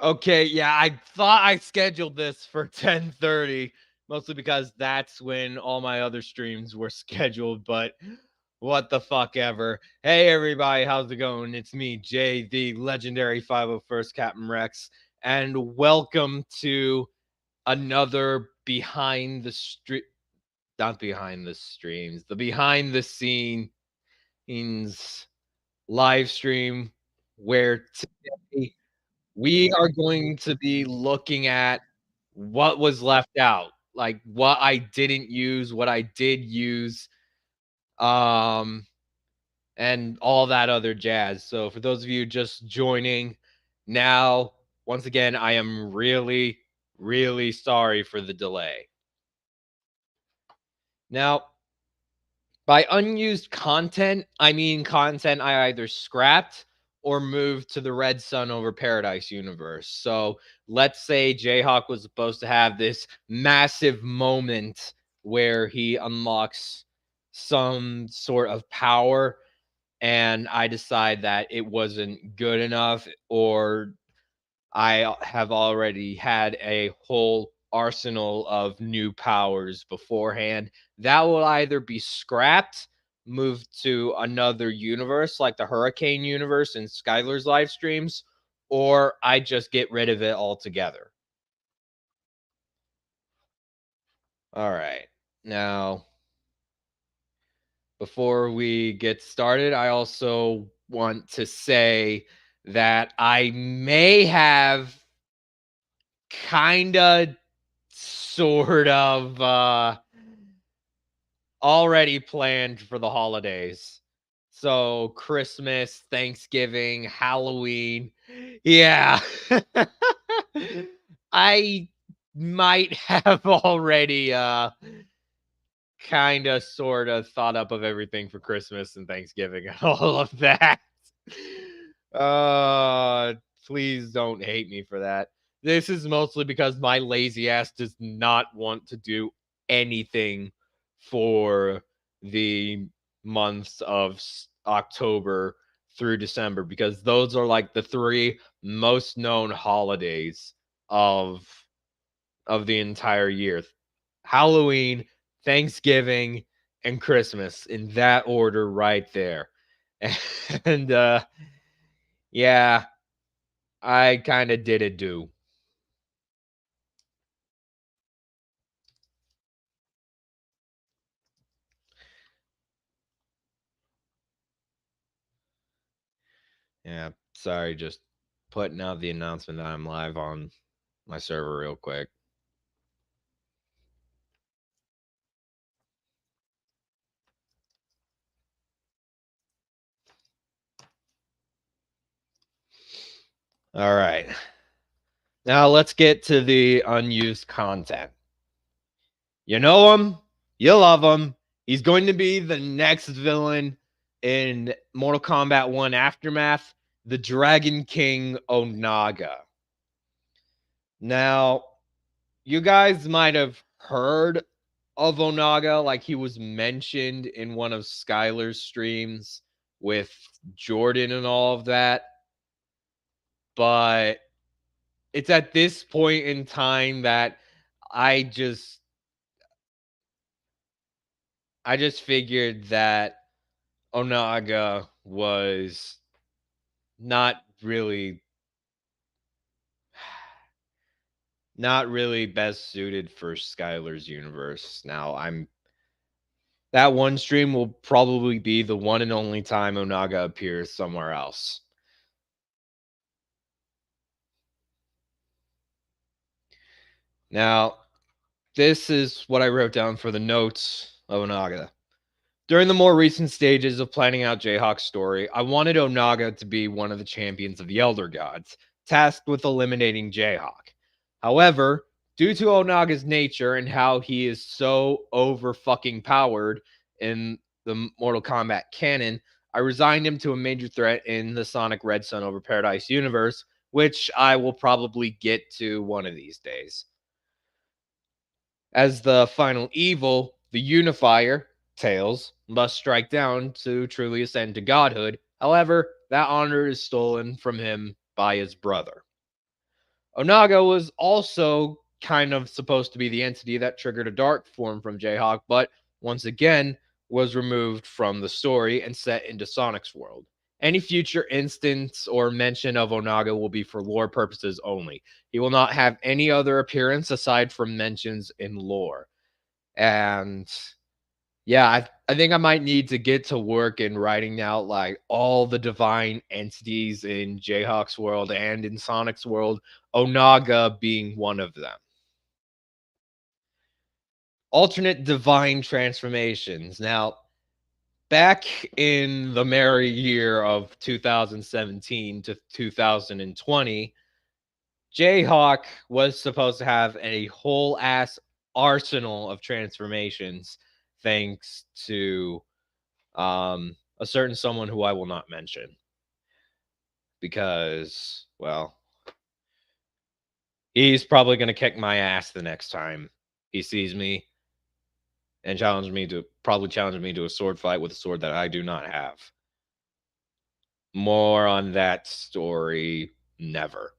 Okay, yeah, I thought I scheduled this for 10:30, mostly because that's when all my other streams were scheduled, but what the fuck ever. Hey everybody, how's it going? It's me, Jay, the legendary 501st Captain Rex, and welcome to another behind the street not behind the streams, the behind the scenes live stream where today we are going to be looking at what was left out, like what I didn't use, what I did use, um, and all that other jazz. So, for those of you just joining now, once again, I am really, really sorry for the delay. Now, by unused content, I mean content I either scrapped or moved to the Red Sun over Paradise universe. So let's say Jayhawk was supposed to have this massive moment where he unlocks some sort of power, and I decide that it wasn't good enough, or I have already had a whole arsenal of new powers beforehand. That will either be scrapped, moved to another universe like the Hurricane universe in Skylar's live streams, or I just get rid of it altogether. All right. Now, before we get started, I also want to say that I may have kind of sort of already planned for the holidays. So Christmas, Thanksgiving, Halloween. Yeah. I might have already kind of sort of thought up of everything for Christmas and Thanksgiving and all of that. Uh Please don't hate me for that. This is mostly because my lazy ass does not want to do anything for the months of October through December, because those are like the three most known holidays of the entire year. Halloween, Thanksgiving, and Christmas, in that order right there. And yeah, I kind of did it do. Yeah, sorry, just putting out the announcement that I'm live on my server real quick. All right. Now let's get to the unused content. You know him, you love him. He's going to be the next villain in Mortal Kombat 1 Aftermath, the Dragon King Onaga. Now, you guys might have heard of Onaga, like he was mentioned in one of Skylar's streams with Jordan and all of that. But it's at this point in time that I just figured that Onaga was not really best suited for Skylar's universe. Now, that one stream will probably be the one and only time Onaga appears somewhere else. Now, this is what I wrote down for the notes of Onaga. During the more recent stages of planning out Jayhawk's story, I wanted Onaga to be one of the champions of the Elder Gods, tasked with eliminating Jayhawk. However, due to Onaga's nature and how he is so over fucking powered in the Mortal Kombat canon, I resigned him to a major threat in the Sonic Red Sun over Paradise universe, which I will probably get to one of these days. As the final evil, the unifier, Tails, must strike down to truly ascend to godhood. However, that honor is stolen from him by his brother. Onaga was also kind of supposed to be the entity that triggered a dark form from Jayhawk, but once again was removed from the story and set into Sonic's world. Any future instance or mention of Onaga will be for lore purposes only. He will not have any other appearance aside from mentions in lore. And yeah, I think I might need to get to work in writing out like all the divine entities in Jayhawk's world and in Sonic's world, Onaga being one of them. Alternate divine transformations. Now, back in the merry year of 2017 to 2020, Jayhawk was supposed to have a whole ass arsenal of transformations thanks to a certain someone who I will not mention because, well, he's probably going to kick my ass the next time he sees me and challenge me to a sword fight with a sword that I do not have. More on that story never.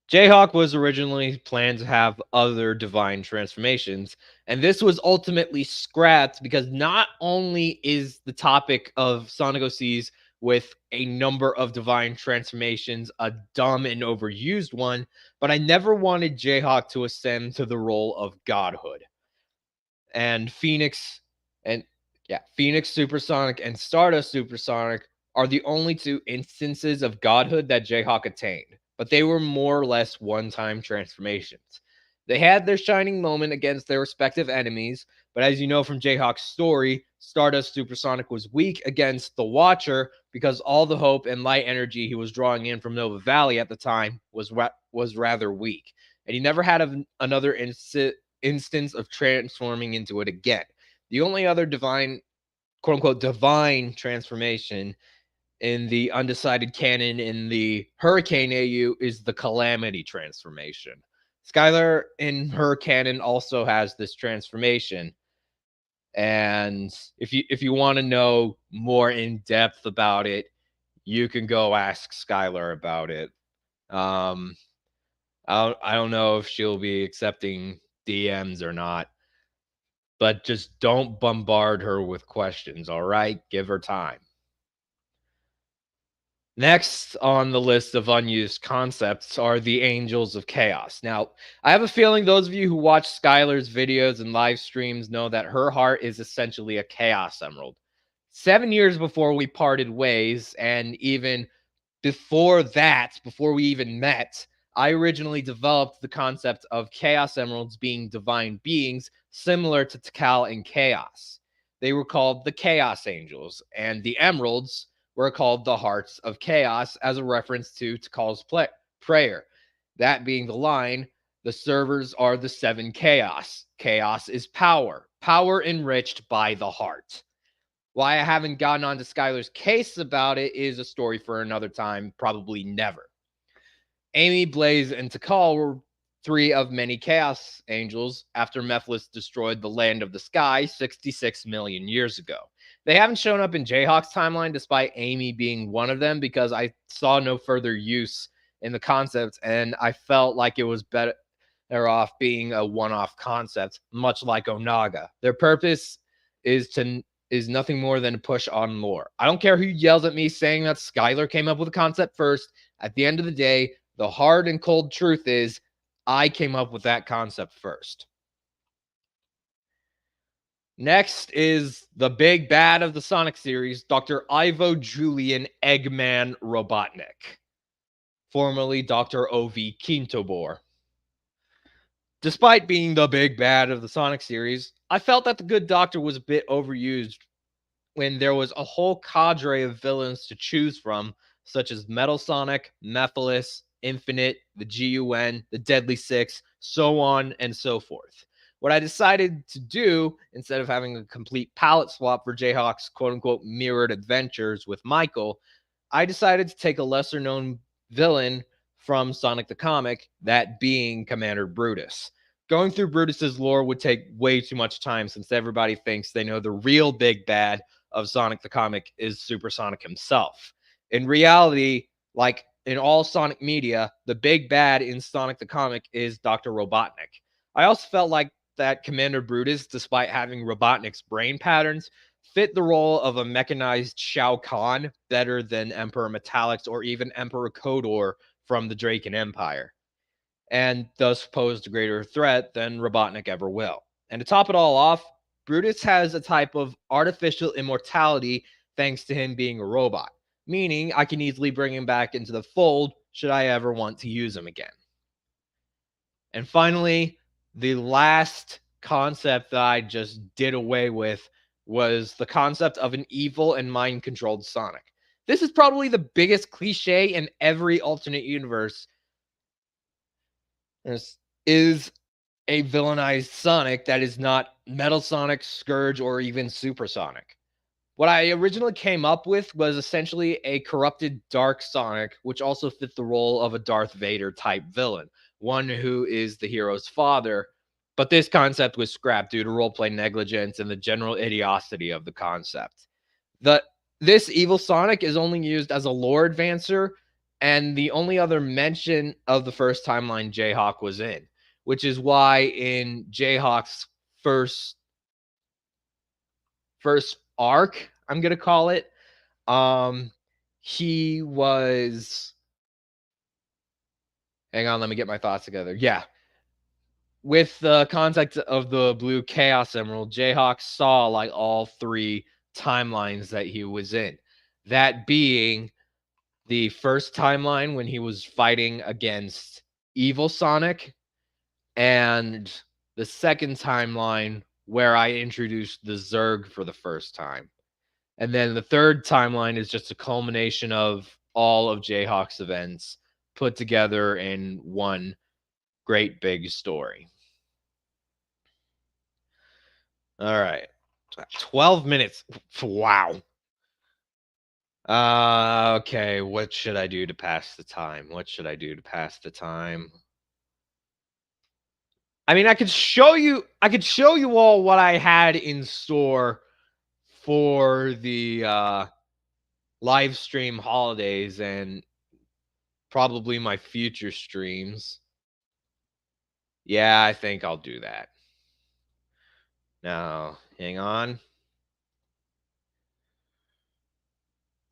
Jayhawk was originally planned to have other divine transformations, and this was ultimately scrapped because not only is the topic of Sonic OCs with a number of divine transformations a dumb and overused one, but I never wanted Jayhawk to ascend to the role of godhood. And Phoenix Supersonic and Stardust Supersonic are the only two instances of godhood that Jayhawk attained, but they were more or less one-time transformations. They had their shining moment against their respective enemies, but as you know from Jayhawk's story, Stardust Supersonic was weak against the Watcher because all the hope and light energy he was drawing in from Nova Valley at the time was rather weak, and he never had another instance of transforming into it again. The only other divine, quote unquote, divine transformation in the undecided canon in the Hurricane AU is the Calamity transformation. Skylar in her canon also has this transformation. And if you want to know more in depth about it, you can go ask Skylar about it. I don't know if she'll be accepting DMs or not, but just don't bombard her with questions, all right? Give her time. Next on the list of unused concepts are the Angels of Chaos. Now, I have a feeling those of you who watch Skylar's videos and live streams know that her heart is essentially a Chaos Emerald. 7 years before we parted ways, and even before that, before we even met, I originally developed the concept of Chaos Emeralds being divine beings similar to Tikal in Chaos. They were called the Chaos Angels, and the Emeralds were called the Hearts of Chaos as a reference to Tikal's prayer. That being the line, the servers are the seven chaos. Chaos is power, power enriched by the heart. Why I haven't gotten onto Skylar's case about it is a story for another time, probably never. Amy, Blaze, and Tikal were three of many Chaos Angels after Mephiles destroyed the Land of the Sky 66 million years ago. They haven't shown up in Jayhawk's timeline despite Amy being one of them because I saw no further use in the concept and I felt like it was better off being a one-off concept, much like Onaga. Their purpose is nothing more than a push on lore. I don't care who yells at me saying that Skylar came up with the concept first. At the end of the day, the hard and cold truth is I came up with that concept first. Next is the big bad of the Sonic series, Dr. Ivo Julian Eggman Robotnik, formerly Dr. O.V. Quintobor. Despite being the big bad of the Sonic series, I felt that the good doctor was a bit overused when there was a whole cadre of villains to choose from, such as Metal Sonic, Mephiles, Infinite, the GUN, the Deadly Six, so on and so forth. What I decided to do, instead of having a complete palette swap for Jayhawk's quote-unquote mirrored adventures with Michael, I decided to take a lesser-known villain from Sonic the Comic, that being Commander Brutus. Going through Brutus's lore would take way too much time since everybody thinks they know the real big bad of Sonic the Comic is Supersonic himself. In reality, like in all Sonic media, the big bad in Sonic the Comic is Dr. Robotnik. I also felt like that Commander Brutus, despite having Robotnik's brain patterns, fit the role of a mechanized Shao Kahn better than Emperor Metallix or even Emperor Kodor from the Draken Empire, and thus posed a greater threat than Robotnik ever will. And to top it all off, Brutus has a type of artificial immortality thanks to him being a robot, meaning I can easily bring him back into the fold should I ever want to use him again. And finally, the last concept that I just did away with was the concept of an evil and mind controlled Sonic. This is probably the biggest cliche in every alternate universe. This is a villainized Sonic that is not Metal Sonic, Scourge, or even Supersonic. What I originally came up with was essentially a corrupted Dark Sonic, which also fit the role of a Darth Vader type villain, one who is the hero's father. But this concept was scrapped due to roleplay negligence and the general idiocy of the concept. This evil Sonic is only used as a lore advancer, and the only other mention of the first timeline Jayhawk was in, which is why in Jayhawk's first arc, I'm gonna call it, he was. Hang on, let me get my thoughts together. Yeah, with the context of the Blue Chaos Emerald, Jayhawk saw like all three timelines that he was in. That being the first timeline when he was fighting against Evil Sonic, and the second timeline where I introduced the Zerg for the first time. And then the third timeline is just a culmination of all of Jayhawk's events put together in one great big story. All right. 12 minutes. Wow. Okay, what should I do to pass the time? I mean, I could show you all what I had in store for the live stream holidays and probably my future streams. Yeah, I think I'll do that. Now, hang on.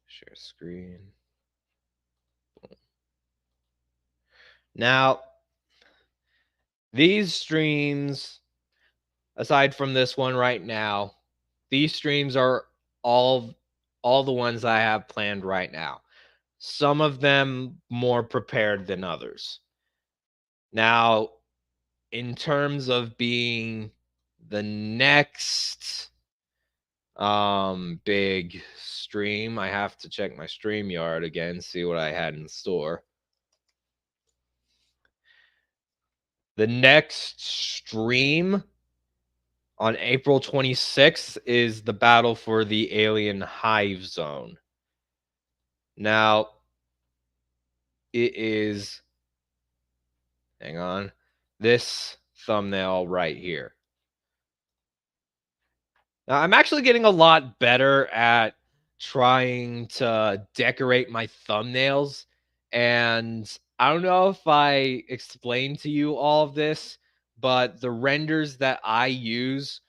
Share screen. Now, these streams, aside from this one right now, these streams are all the ones I have planned right now. Some of them more prepared than others. Now, in terms of being the next big stream, I have to check my StreamYard again, see what I had in store. The next stream on April 26th is the battle for the alien hive zone. Now, it is, hang on, this thumbnail right here. Now, I'm actually getting a lot better at trying to decorate my thumbnails, and I don't know if I explained to you all of this, but the renders that I use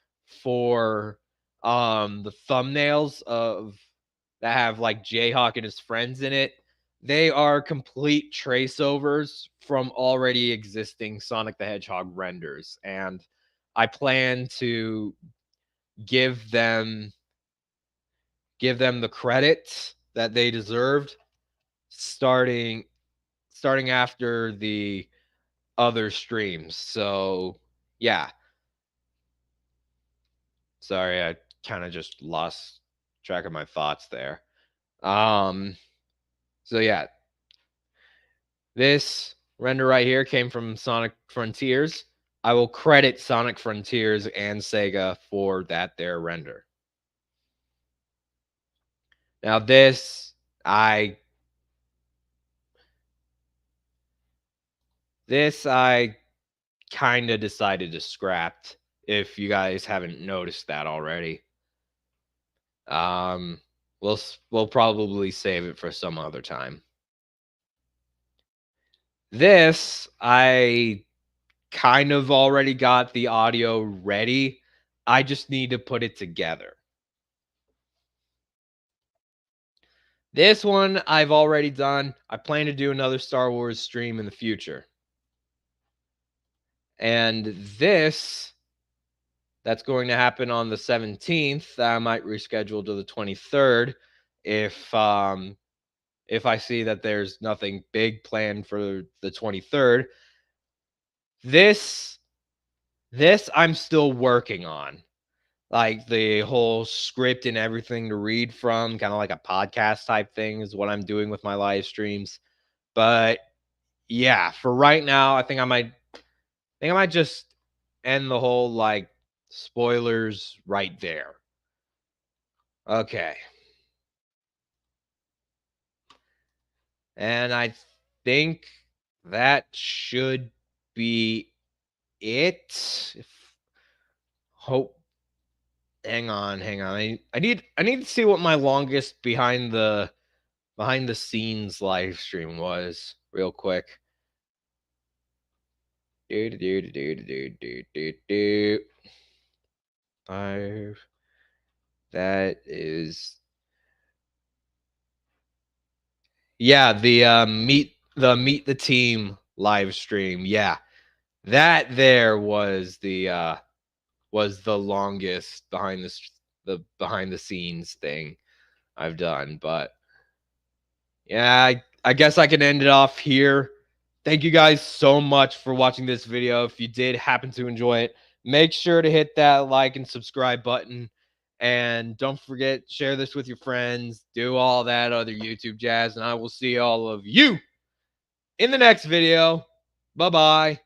for the thumbnails of that have like Jayhawk and his friends in it, they are complete traceovers from already existing Sonic the Hedgehog renders, and I plan to give them the credit that they deserved starting after the other streams. So, yeah. Sorry, I kind of just lost track of my thoughts there. So yeah. This render right here came from Sonic Frontiers. I will credit Sonic Frontiers and Sega for their render. Now this I kind of decided to scrap, if you guys haven't noticed that already. We'll probably save it for some other time. This, I kind of already got the audio ready. I just need to put it together. This one I've already done. I plan to do another Star Wars stream in the future. And this, that's going to happen on the 17th. I might reschedule to the 23rd if I see that there's nothing big planned for the 23rd. This I'm still working on. Like the whole script and everything to read from, kind of like a podcast type thing is what I'm doing with my live streams. But yeah, for right now, I think I might just end the whole like spoilers right there. Okay. And I think that should be it. Hope hang on. I need to see what my longest behind the scenes live stream was real quick. Five. That is, yeah, the meet the team live stream. Yeah. That there was the longest behind the scenes thing I've done. But yeah, I guess I can end it off here. Thank you guys so much for watching this video. If you did happen to enjoy it, make sure to hit that like and subscribe button. And don't forget, share this with your friends, do all that other YouTube jazz, and I will see all of you in the next video. Bye-bye.